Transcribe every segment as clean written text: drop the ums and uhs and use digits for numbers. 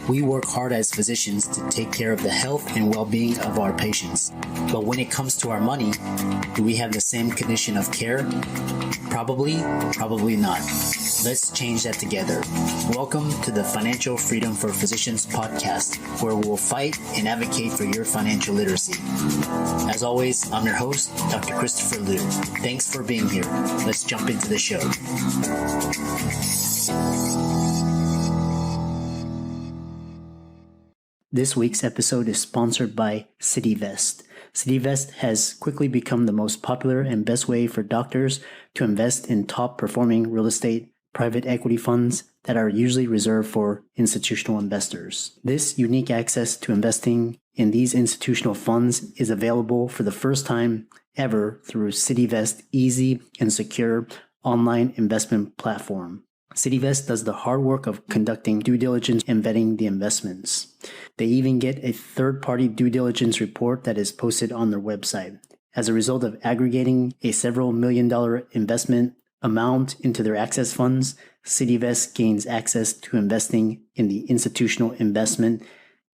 We work hard as physicians to take care of the health and well-being of our patients. But when it comes to our money, do we have the same condition of care? Probably not. Let's change that together. Welcome to the Financial Freedom for Physicians podcast, where we'll fight and advocate for your financial literacy. As always, I'm your host, Dr. Christopher Liu. Thanks for being here. Let's jump into the show. This week's episode is sponsored by CityVest. CityVest has quickly become the most popular and best way for doctors to invest in top-performing real estate private equity funds that are usually reserved for institutional investors. This unique access to investing in these institutional funds is available for the first time ever through CityVest's easy and secure online investment platform. CityVest does the hard work of conducting due diligence and vetting the investments. They even get a third-party due diligence report that is posted on their website. As a result of aggregating a several $million investment amount into their access funds, CityVest gains access to investing in the institutional investment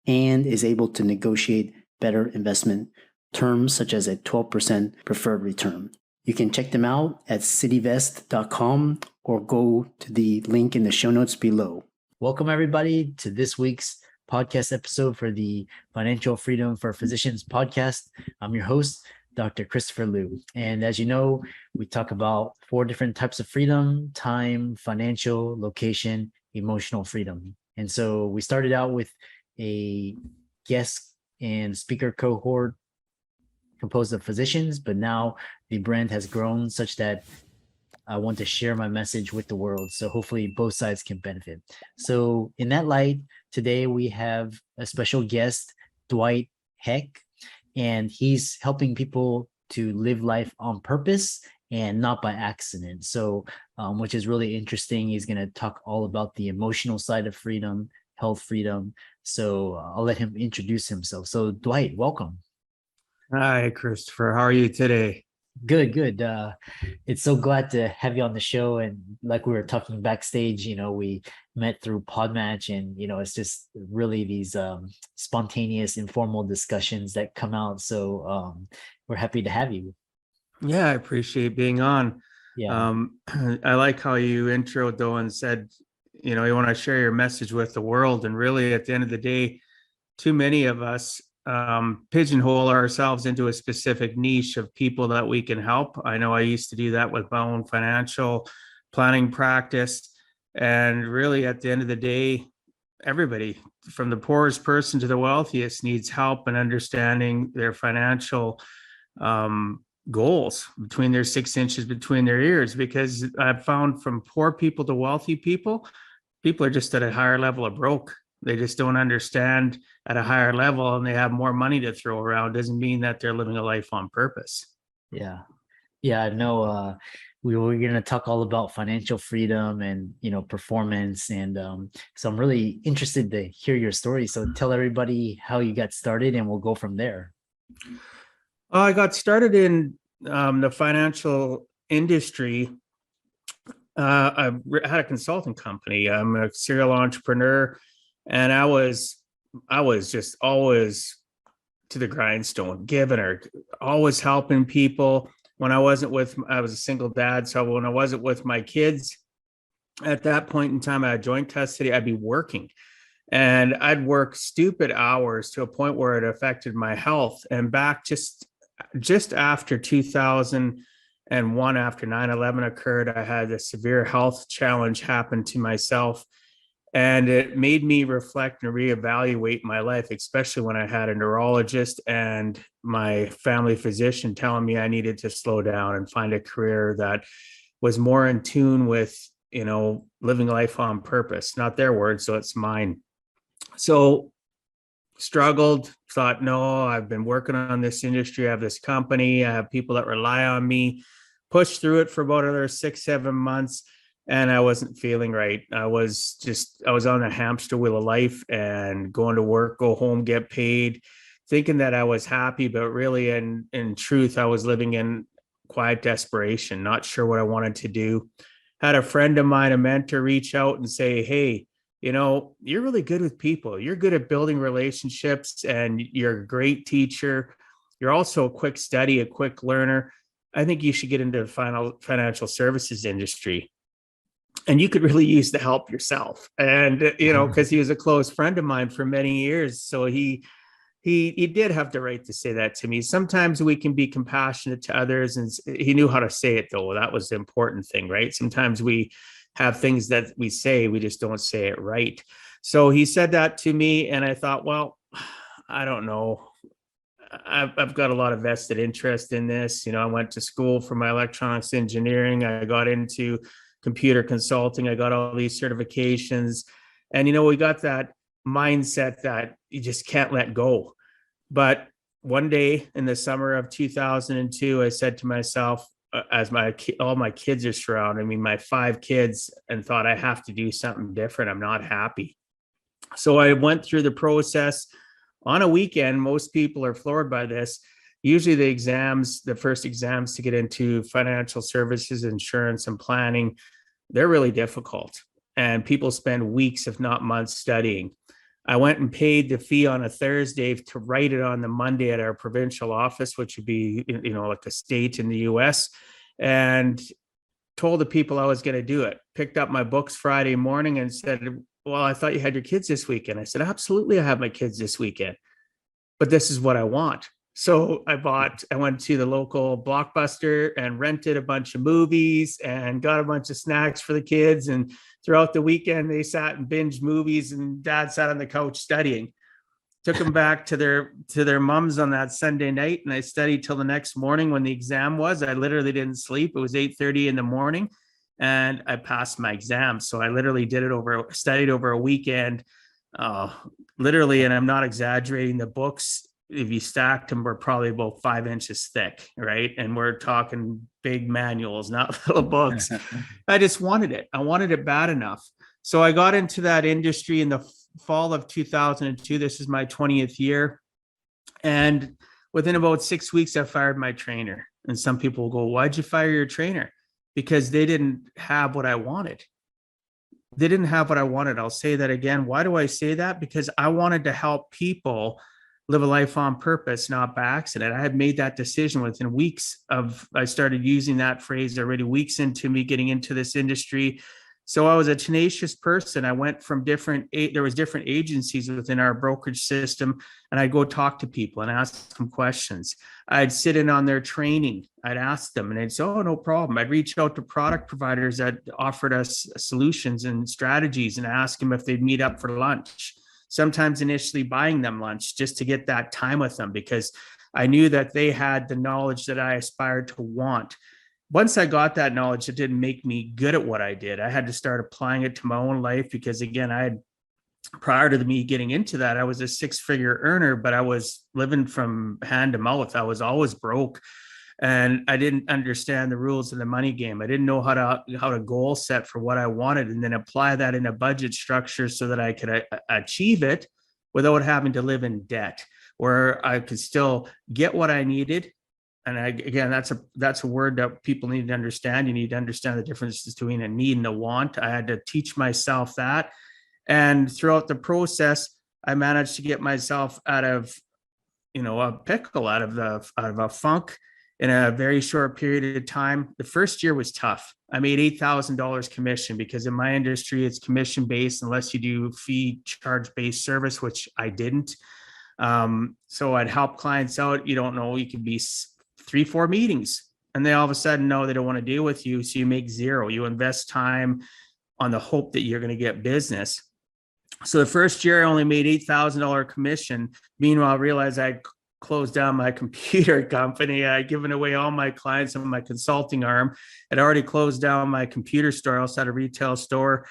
and is able to negotiate better investment terms such as a 12% preferred return. You can check them out at cityvest.com or go to the link in the show notes below. Welcome, everybody, to this week's podcast episode for the Financial Freedom for Physicians podcast. I'm your host, Dr. Christopher Liu. And as you know, we talk about 4 different types of freedom: time, financial, location, emotional freedom. And so we started out with a guest and speaker cohort composed of physicians, but now the brand has grown such that I want to share my message with the world. So hopefully both sides can benefit. So in that light, today we have a special guest, Dwight Heck, and he's helping people to live life on purpose and not by accident. So, which is really interesting. He's going to talk all about the emotional side of freedom, health freedom. So I'll let him introduce himself. So Dwight, welcome. Hi, Christopher. How are you today? Good. It's so glad to have you on the show. And like we were talking backstage, we met through Podmatch, and it's just really these spontaneous, informal discussions that come out. So we're happy to have you. Yeah, I appreciate being on. Yeah. I like how you introed though and said, you want to share your message with the world. And really, at the end of the day, too many of us pigeonhole ourselves into a specific niche of people that we can help. I know I used to do that with my own financial planning practice. And really, at the end of the day, everybody from the poorest person to the wealthiest needs help in understanding their financial goals between their 6 inches between their ears. Because I've found from poor people to wealthy people are just at a higher level of broke. They just don't understand at a higher level, and they have more money to throw around. Doesn't mean that they're living a life on purpose. Yeah. I know we were going to talk all about financial freedom and, performance. And so I'm really interested to hear your story. So tell everybody how you got started and we'll go from there. I got started in the financial industry. I had a consulting company. I'm a serial entrepreneur. And I was just always to the grindstone, giving or always helping people. When I was a single dad. So when I wasn't with my kids at that point in time, I had joint custody, I'd be working, and I'd work stupid hours to a point where it affected my health. And back just after 2001, after 9/11 occurred, I had a severe health challenge happen to myself. And it made me reflect and reevaluate my life, especially when I had a neurologist and my family physician telling me I needed to slow down and find a career that was more in tune with, living life on purpose. Not their words, so it's mine. So struggled, thought, no, I've been working on this industry. I have this company. I have people that rely on me. Pushed through it for about another 6-7 months. And I wasn't feeling right. I was on a hamster wheel of life and going to work, go home, get paid, thinking that I was happy, but really in truth, I was living in quiet desperation, not sure what I wanted to do. had a friend of mine, a mentor, reach out and say, hey, you're really good with people. You're good at building relationships and you're a great teacher. You're also a quick study, a quick learner. I think you should get into the financial services industry. And you could really use the help yourself. And, because he was a close friend of mine for many years. So he did have the right to say that to me. Sometimes we can be compassionate to others, and he knew how to say it, though. That was the important thing, right? Sometimes we have things that we say, we just don't say it right. So he said that to me, and I thought, well, I don't know. I've got a lot of vested interest in this. I went to school for my electronics engineering. I got into computer consulting. I got all these certifications, and we got that mindset that you just can't let go. But one day in the summer of 2002, I said to myself, as all my kids are surrounding me, my 5 kids, and thought, I have to do something different. I'm not happy. So I went through the process on a weekend. Most people are floored by this. Usually the first exams to get into financial services, insurance, and planning, they're really difficult. And people spend weeks, if not months, studying. I went and paid the fee on a Thursday to write it on the Monday at our provincial office, which would be, like a state in the US, and told the people I was going to do it. Picked up my books Friday morning and said, well, I thought you had your kids this weekend. I said, absolutely, I have my kids this weekend, but this is what I want. So I went to the local Blockbuster and rented a bunch of movies and got a bunch of snacks for the kids. And throughout the weekend, they sat and binged movies, and Dad sat on the couch studying. Took them back to their moms on that Sunday night, and I studied till the next morning when the exam was. I literally didn't sleep. It was 8:30 in the morning, and I passed my exam. So I literally studied over a weekend, literally, and I'm not exaggerating. The books, if you stacked them, were probably about 5 inches thick, right? And we're talking big manuals, not little books. I just wanted it. I wanted it bad enough. So I got into that industry in the fall of 2002. This is my 20th year. And within about 6 weeks, I fired my trainer. And some people will go, why'd you fire your trainer? Because they didn't have what I wanted. They didn't have what I wanted. I'll say that again. Why do I say that? Because I wanted to help people live a life on purpose, not by accident. I had made that decision within weeks I started using that phrase already, weeks into me getting into this industry. So I was a tenacious person. I went from there was different agencies within our brokerage system, and I'd go talk to people and ask them questions. I'd sit in on their training. I'd ask them, and they'd say, oh, no problem. I'd reach out to product providers that offered us solutions and strategies and ask them if they'd meet up for lunch. Sometimes initially buying them lunch just to get that time with them, because I knew that they had the knowledge that I aspired to want. Once I got that knowledge, it didn't make me good at what I did. I had to start applying it to my own life, because again, prior to me getting into that, I was a 6-figure earner, but I was living from hand to mouth. I was always broke, and I didn't understand the rules of the money game. I didn't know how to goal set for what I wanted and then apply that in a budget structure so that I could achieve it without having to live in debt, where I could still get what I needed. And again, that's a word that people need to understand. You need to understand the difference between a need and a want. I had to teach myself that. And throughout the process, I managed to get myself out of, a pickle, out of a funk in a very short period of time. The first year was tough. I made $8,000 commission, because in my industry, it's commission based unless you do fee charge based service, which I didn't. So I'd help clients out. You don't know, you could be 3-4 meetings, and they all of a sudden know they don't want to deal with you. So you make zero. You invest time on the hope that you're going to get business. So the first year I only made $8,000 commission. Meanwhile, I realized I'd closed down my computer company. I'd given away all my clients on my consulting arm. I'd already closed down my computer store. I also had a retail store,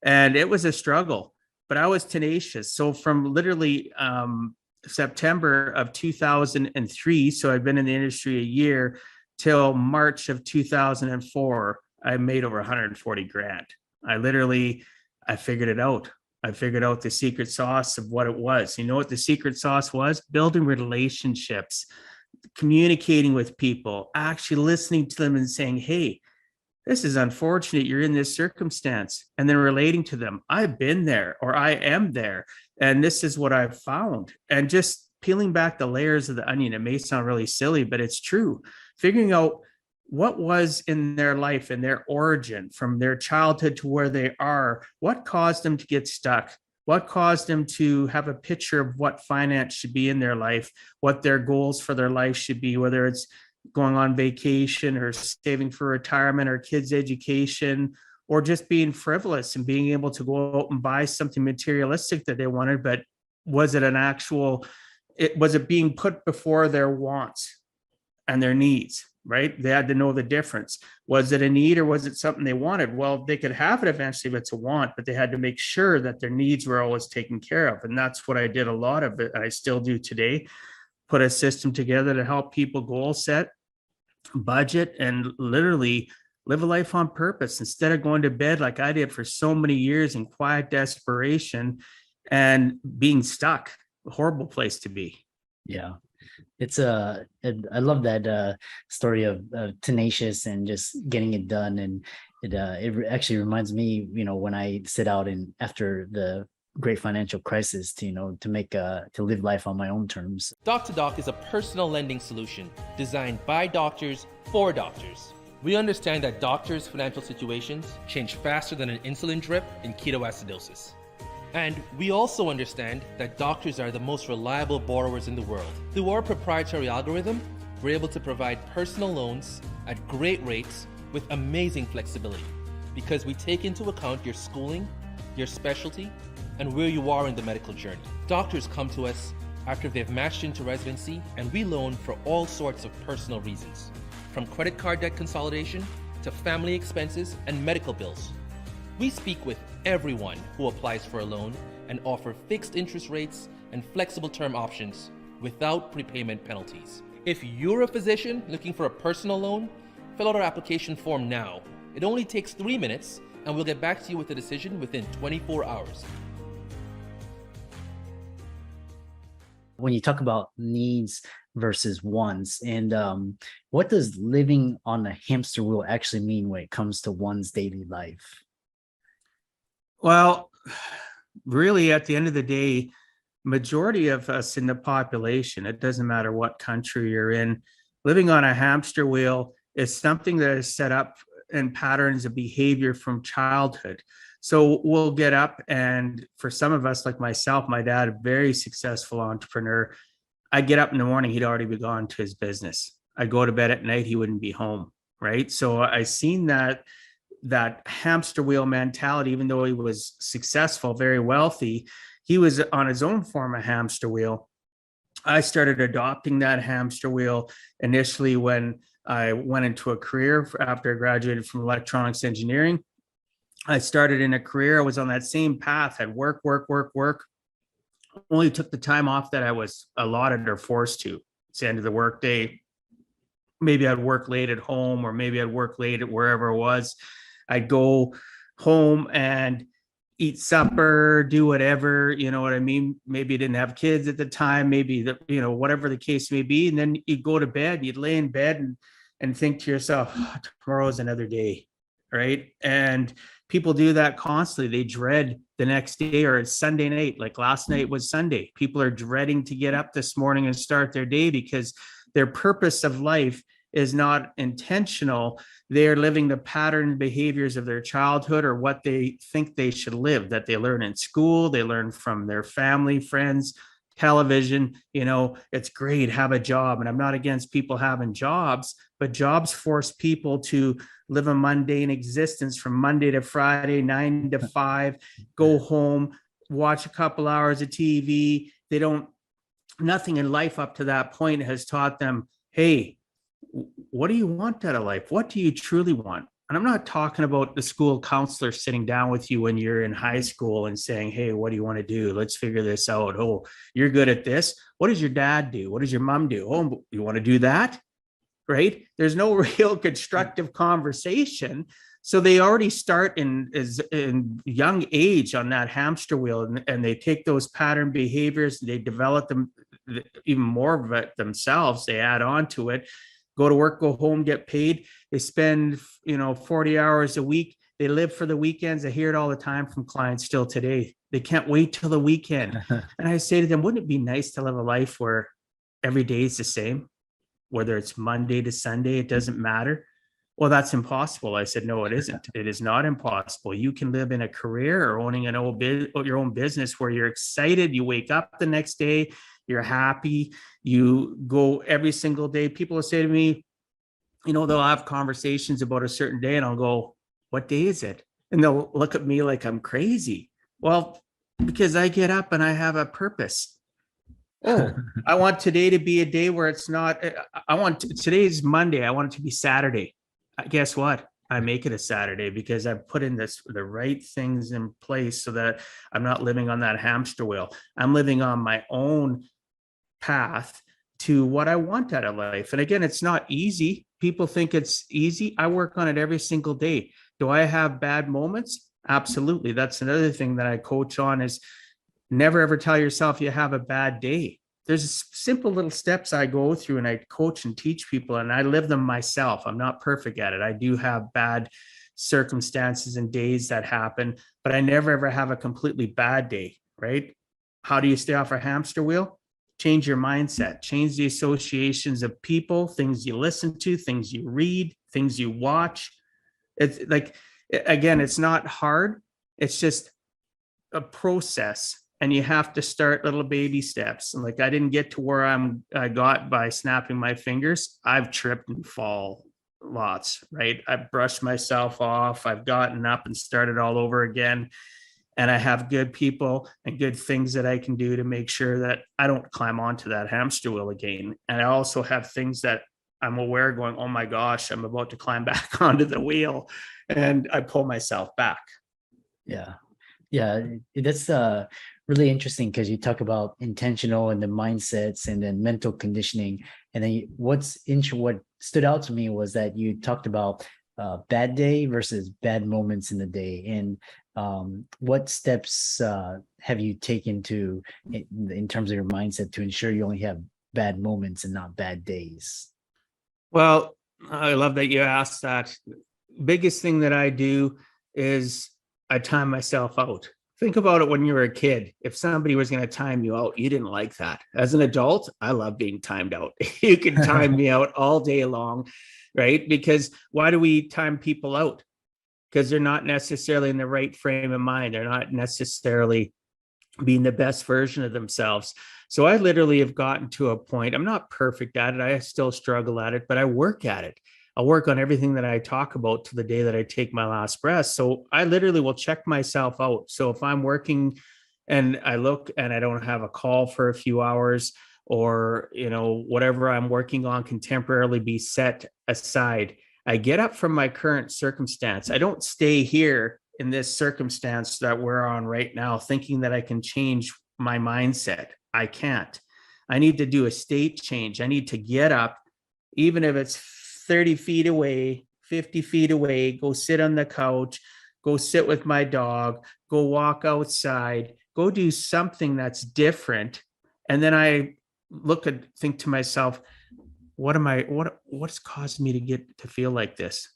and it was a struggle, but I was tenacious. So from literally September of 2003, so I'd been in the industry a year, till March of 2004, I made over 140 grand. I figured it out. I figured out the secret sauce of what it was. You know what the secret sauce was? Building relationships, communicating with people, actually listening to them and saying, hey, this is unfortunate. You're in this circumstance. And then relating to them, I've been there or I am there. And this is what I've found. And just peeling back the layers of the onion, it may sound really silly, but it's true. Figuring out what was in their life and their origin from their childhood to where they are, what caused them to get stuck, what caused them to have a picture of what finance should be in their life, what their goals for their life should be, whether it's going on vacation or saving for retirement or kids' education, or just being frivolous and being able to go out and buy something materialistic that they wanted. But was it an actual, was it being put before their wants and their needs? Right? They had to know the difference. Was it a need or was it something they wanted? Well, they could have it eventually if it's a want, but they had to make sure that their needs were always taken care of. And that's what I did a lot of it. I still do today. Put a system together to help people goal set, budget, and literally live a life on purpose instead of going to bed like I did for so many years in quiet desperation and being stuck. A horrible place to be. Yeah. It's I love that story of tenacious and just getting it done. And it actually reminds me, when I set out and after the great financial crisis to, to live life on my own terms. Doc to Doc is a personal lending solution designed by doctors for doctors. We understand that doctors' financial situations change faster than an insulin drip in ketoacidosis. And we also understand that doctors are the most reliable borrowers in the world. Through our proprietary algorithm, we're able to provide personal loans at great rates with amazing flexibility because we take into account your schooling, your specialty, and where you are in the medical journey. Doctors come to us after they've matched into residency, and we loan for all sorts of personal reasons, from credit card debt consolidation to family expenses and medical bills. We speak with everyone who applies for a loan and offer fixed interest rates and flexible term options without prepayment penalties. If you're a physician looking for a personal loan, fill out our application form now. It only takes 3 minutes and we'll get back to you with a decision within 24 hours. When you talk about needs versus wants, and what does living on a hamster wheel actually mean when it comes to one's daily life? Well, really, at the end of the day, majority of us in the population, it doesn't matter what country you're in, living on a hamster wheel is something that is set up in patterns of behavior from childhood. So we'll get up, and for some of us, like myself, my dad, a very successful entrepreneur, I'd get up in the morning, he'd already be gone to his business. I'd go to bed at night, he wouldn't be home, right? So I seen that hamster wheel mentality. Even though he was successful, very wealthy, he was on his own form of hamster wheel. I started adopting that hamster wheel initially when I went into a career after I graduated from electronics engineering. I started in a career, I was on that same path. I'd work. Only took the time off that I was allotted or forced to. It's the end of the workday. Maybe I'd work late at home, or maybe I'd work late at wherever it was. I'd go home and eat supper, do whatever, you know what I mean? Maybe you didn't have kids at the time, maybe whatever the case may be. And then you'd go to bed, you'd lay in bed and think to yourself, oh, tomorrow's another day, right? And people do that constantly. They dread the next day, or it's Sunday night. Like last night was Sunday. People are dreading to get up this morning and start their day because their purpose of life is not intentional. They're living the pattern behaviors of their childhood, or what they think they should live, that they learn in school, they learn from their family, friends, television. It's great, have a job. And I'm not against people having jobs, but jobs force people to live a mundane existence from Monday to Friday, 9 to 5, go home, watch a couple hours of TV. Nothing in life up to that point has taught them, hey, what do you want out of life? What do you truly want? And I'm not talking about the school counselor sitting down with you when you're in high school and saying, hey, what do you want to do? Let's figure this out. Oh, you're good at this. What does your dad do? What does your mom do? Oh, you want to do that? Right? There's no real constructive conversation. So they already start in young age on that hamster wheel, and they take those pattern behaviors, they develop them even more of it themselves, they add on to it. go to work, go home, get paid. They spend, 40 hours a week. They live for the weekends. I hear it all the time from clients still today. They can't wait till the weekend. And I say to them, wouldn't it be nice to live a life where every day is the same? Whether it's Monday to Sunday, it doesn't matter. Well, that's impossible. I said, no, it isn't. It is not impossible. You can live in a career or owning your own business where you're excited. You wake up the next day, you're happy. You go every single day. People will say to me, they'll have conversations about a certain day and I'll go, what day is it? And they'll look at me like I'm crazy. Well, because I get up and I have a purpose. Oh, I want today to be a day where it's not, today's Monday. I want it to be Saturday. Guess what? I make it a Saturday because I've put in the right things in place so that I'm not living on that hamster wheel. I'm living on my own path to what I want out of life. And again, it's not easy. People think it's easy. I work on it every single day. Do I have bad moments? Absolutely. That's another thing that I coach on is never ever tell yourself you have a bad day. There's simple little steps I go through and I coach and teach people and I live them myself. I'm not perfect at it. I do have bad circumstances and days that happen, but I never ever have a completely bad day, right? How do you stay off a hamster wheel? Change your mindset, change the associations of people, things you listen to, things you read, things you watch. It's like, again, it's not hard. It's just a process. And you have to start little baby steps. And like, I didn't get to where I got by snapping my fingers. I've tripped and fall lots, right? I've brushed myself off. I've gotten up and started all over again. And I have good people and good things that I can do to make sure that I don't climb onto that hamster wheel again. And I also have things that I'm aware going, oh my gosh, I'm about to climb back onto the wheel. And I pull myself back. Yeah. Yeah. That's really interesting because you talk about intentional and the mindsets and then mental conditioning. And then what stood out to me was that you talked about bad day versus bad moments in the day. And what steps have you taken in terms of your mindset to ensure you only have bad moments and not bad days? Well, I love that you asked that. Biggest thing that I do is I time myself out. Think about it when you were a kid. If somebody was going to time you out, you didn't like that. As an adult, I love being timed out. You can time me out all day long, right? Because why do we time people out? Because they're not necessarily in the right frame of mind. They're not necessarily being the best version of themselves. So I literally have gotten to a point, I'm not perfect at it. I still struggle at it, but I work at it. I'll work on everything that I talk about to the day that I take my last breath. So I literally will check myself out. So if I'm working and I look and I don't have a call for a few hours, or, whatever I'm working on can temporarily be set aside. I get up from my current circumstance. I don't stay here in this circumstance that we're on right now, thinking that I can change my mindset. I can't. I need to do a state change. I need to get up, even if it's 30 feet away, 50 feet away, go sit on the couch, go sit with my dog, go walk outside, go do something that's different. And then I think to myself, what's caused me to feel like this?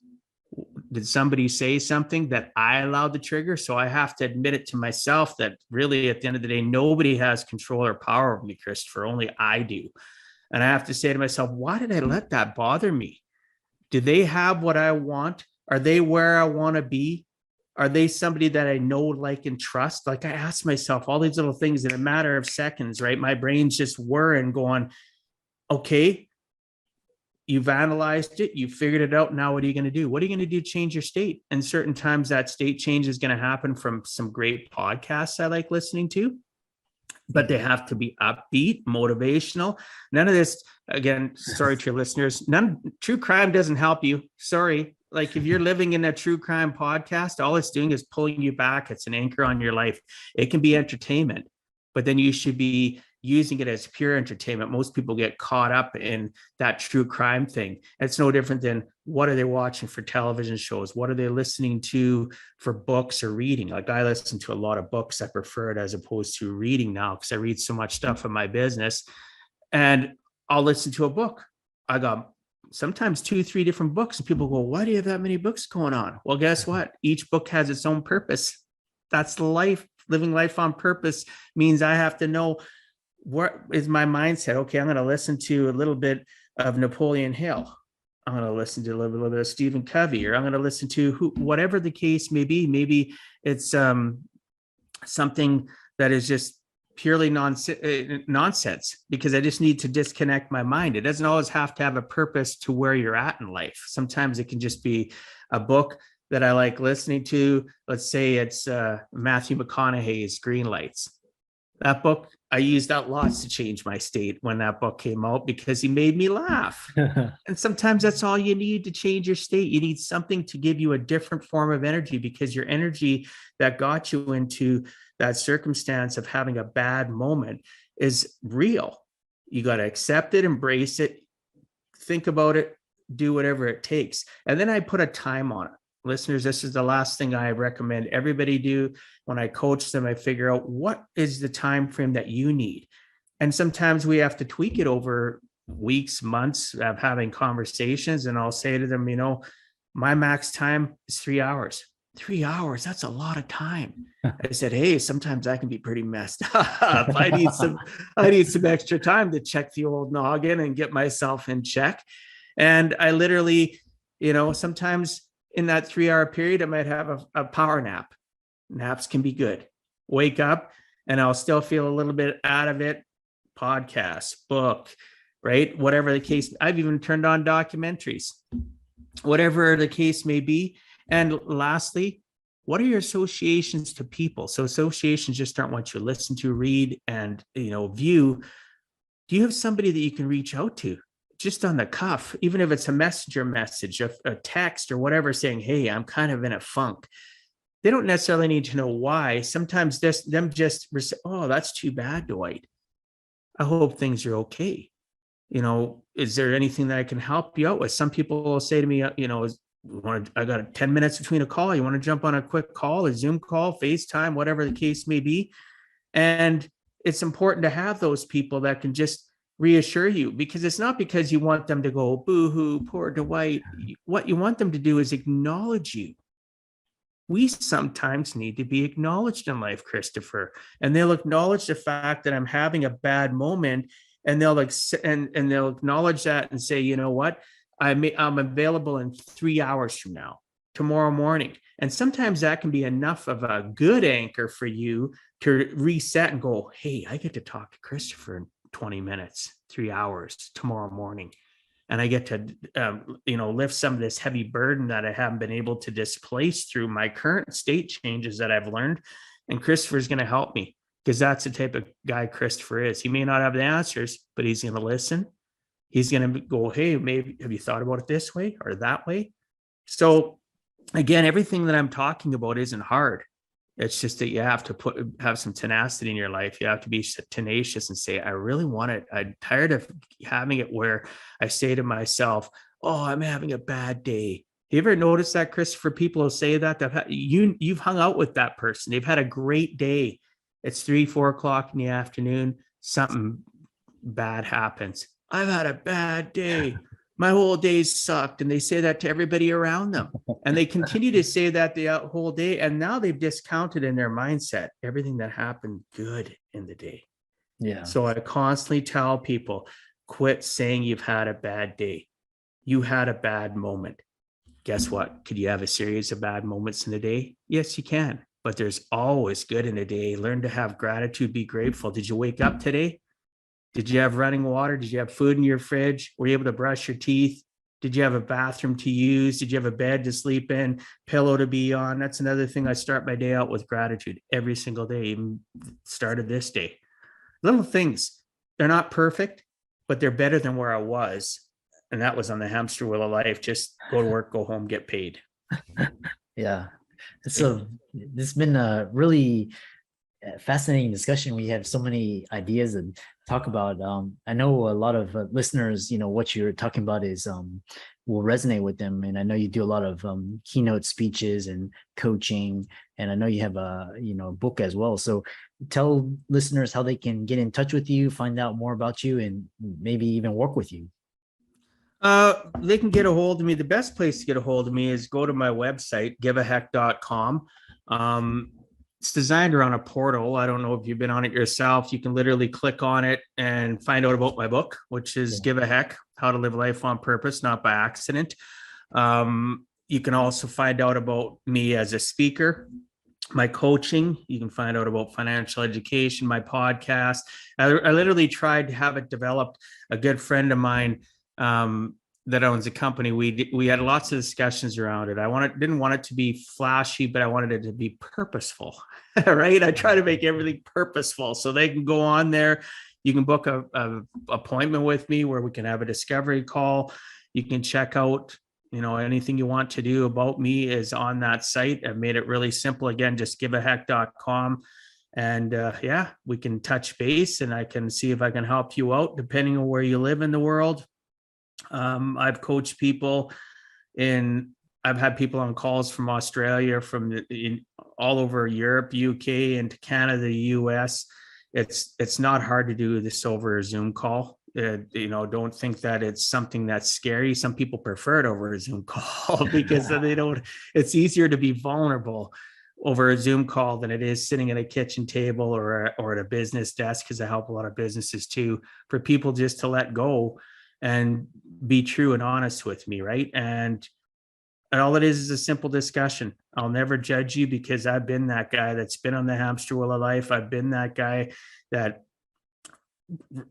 Did somebody say something that I allowed to trigger? So I have to admit it to myself that really at the end of the day, nobody has control or power over me, Christopher, only I do. And I have to say to myself, why did I let that bother me? Do they have what I want? Are they where I want to be? Are they somebody that I know, like, and trust? Like, I ask myself all these little things in a matter of seconds, right? My brain's just whirring going, okay, you've analyzed it, you figured it out. Now, what are you going to do? What are you going to do to change your state? And certain times that state change is going to happen from some great podcasts I like listening to, but they have to be upbeat, motivational. None of this, again, sorry to your listeners, true crime doesn't help you. Sorry. Like, if you're living in a true crime podcast, all it's doing is pulling you back. It's an anchor on your life. It can be entertainment, but then you should be using it as pure entertainment. Most people get caught up in that true crime thing. It's no different than what are they watching for television shows? What are they listening to for books or reading? Like, I listen to a lot of books. I prefer it as opposed to reading now because I read so much stuff in my business, and I'll listen to a book. I got sometimes 2, 3 different books, and people go, why do you have that many books going on? Well, guess what? Each book has its own purpose. That's life. Living life on purpose means I have to know what is my mindset. Okay, I'm going to listen to a little bit of Napoleon Hill. I'm going to listen to a little bit of Stephen Covey, or I'm going to listen to whatever the case may be. Maybe it's something that is just purely nonsense, because I just need to disconnect my mind. It doesn't always have to have a purpose to where you're at in life. Sometimes it can just be a book that I like listening to. Let's say it's Matthew McConaughey's Green Lights. That book, I used that lots to change my state when that book came out, because he made me laugh. And sometimes that's all you need to change your state. You need something to give you a different form of energy, because your energy that got you into that circumstance of having a bad moment is real. You got to accept it, embrace it, think about it, do whatever it takes. And then I put a time on it. Listeners, this is the last thing I recommend everybody do. When I coach them, I figure out what is the time frame that you need. And sometimes we have to tweak it over weeks, months of having conversations. And I'll say to them, my max time is 3 hours. 3 hours, that's a lot of time. I said, hey, sometimes I can be pretty messed up. I need some extra time to check the old noggin and get myself in check. And I literally, sometimes in that 3 hour period, I might have a power nap. Naps can be good. Wake up and I'll still feel a little bit out of it. Podcast, book, right? Whatever the case. I've even turned on documentaries, whatever the case may be. And lastly, what are your associations to people? So associations just aren't what you listen to, read, and view. Do you have somebody that you can reach out to just on the cuff, even if it's a messenger message, a text or whatever, saying, hey, I'm kind of in a funk? They don't necessarily need to know why. Sometimes oh, that's too bad, Dwight. I hope things are okay. Is there anything that I can help you out with? Some people will say to me, I got 10 minutes between a call. You want to jump on a quick call, a Zoom call, FaceTime, whatever the case may be. And it's important to have those people that can just reassure you, because it's not because you want them to go, boo-hoo, poor Dwight. What you want them to do is acknowledge you. We sometimes need to be acknowledged in life, Christopher, and they'll acknowledge the fact that I'm having a bad moment, and they'll they'll acknowledge that and say, you know what? I'm available in 3 hours from now, tomorrow morning. And sometimes that can be enough of a good anchor for you to reset and go, hey, I get to talk to Christopher in 20 minutes, 3 hours tomorrow morning. And I get to, lift some of this heavy burden that I haven't been able to displace through my current state changes that I've learned. And Christopher's going to help me, because that's the type of guy Christopher is. He may not have the answers, but he's going to listen. He's going to go, hey, maybe have you thought about it this way or that way? So again, everything that I'm talking about isn't hard. It's just that you have to have some tenacity in your life. You have to be tenacious and say, I really want it. I'm tired of having it where I say to myself, oh, I'm having a bad day. You ever notice that, Christopher? People will say that you've hung out with that person. They've had a great day. It's 3-4 o'clock in the afternoon. Something bad happens. I've had a bad day. My whole day sucked. And they say that to everybody around them. And they continue to say that the whole day. And now they've discounted in their mindset everything that happened good in the day. Yeah. So I constantly tell people, quit saying you've had a bad day. You had a bad moment. Guess what? Could you have a series of bad moments in a day? Yes, you can. But there's always good in a day. Learn to have gratitude, be grateful. Did you wake up today? Did you have running water? Did you have food in your fridge? Were you able to brush your teeth? Did you have a bathroom to use? Did you have a bed to sleep in, pillow to be on? That's another thing. I start my day out with gratitude every single day, even started this day. Little things. They're not perfect, but they're better than where I was. And that was on the hamster wheel of life. Just go to work, go home, get paid. Yeah. So this has been a really fascinating discussion. We have so many ideas and talk about. I know a lot of listeners, what you're talking about is will resonate with them. And I know you do a lot of keynote speeches and coaching, and I know you have a book as well. So tell listeners how they can get in touch with you, find out more about you, and maybe even work with you. They can get a hold of me. The best place to get a hold of me is go to my website, giveaheck.com. It's designed around a portal. I don't know if you've been on it yourself. You can literally click on it and find out about my book, which is Give a Heck, How to Live Life on Purpose, Not by Accident. You can also find out about me as a speaker, my coaching. You can find out about financial education, my podcast. I literally tried to have it developed. A good friend of mine that owns a company, we had lots of discussions around it. Didn't want it to be flashy, but I wanted it to be purposeful, right? I try to make everything purposeful so they can go on there. You can book a appointment with me where we can have a discovery call. You can check out, anything you want to do about me is on that site. I've made it really simple. Again, just giveaheck.com. And we can touch base and I can see if I can help you out depending on where you live in the world. I've coached people I've had people on calls from Australia, from all over Europe, UK, into Canada, the US. It's not hard to do this over a Zoom call. Don't think that it's something that's scary. Some people prefer it over a Zoom call because it's easier to be vulnerable over a Zoom call than it is sitting at a kitchen table or at a business desk, because I help a lot of businesses too, for people just to let go and be true and honest with me, right? And all it is a simple discussion. I'll never judge you because I've been that guy that's been on the hamster wheel of life. I've been that guy that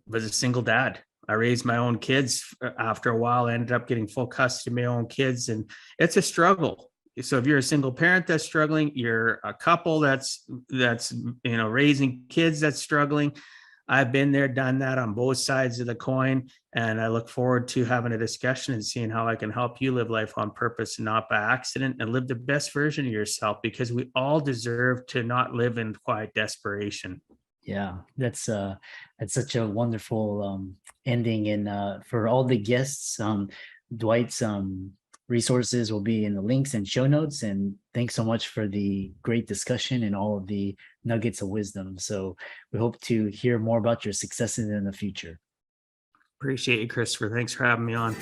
was a single dad. I raised my own kids after a while. I ended up getting full custody of my own kids, and it's a struggle. So if you're a single parent that's struggling, you're a couple that's raising kids that's struggling. I've been there, done that on both sides of the coin, and I look forward to having a discussion and seeing how I can help you live life on purpose and not by accident, and live the best version of yourself, because we all deserve to not live in quiet desperation. Yeah, that's such a wonderful ending. And for all the guests, Dwight's resources will be in the links and show notes. And thanks so much for the great discussion and all of the nuggets of wisdom. So we hope to hear more about your successes in the future. Appreciate you, Christopher. Thanks for having me on.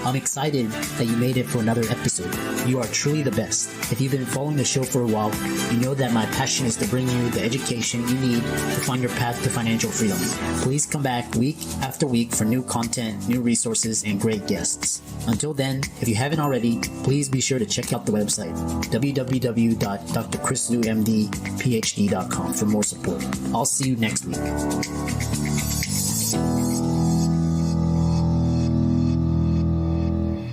I'm excited that you made it for another episode. You are truly the best. If you've been following the show for a while, you know that my passion is to bring you the education you need to find your path to financial freedom. Please come back week after week for new content, new resources, and great guests. Until then, if you haven't already, please be sure to check out the website, www.drchrislewmdphd.com, for more support. I'll see you next week.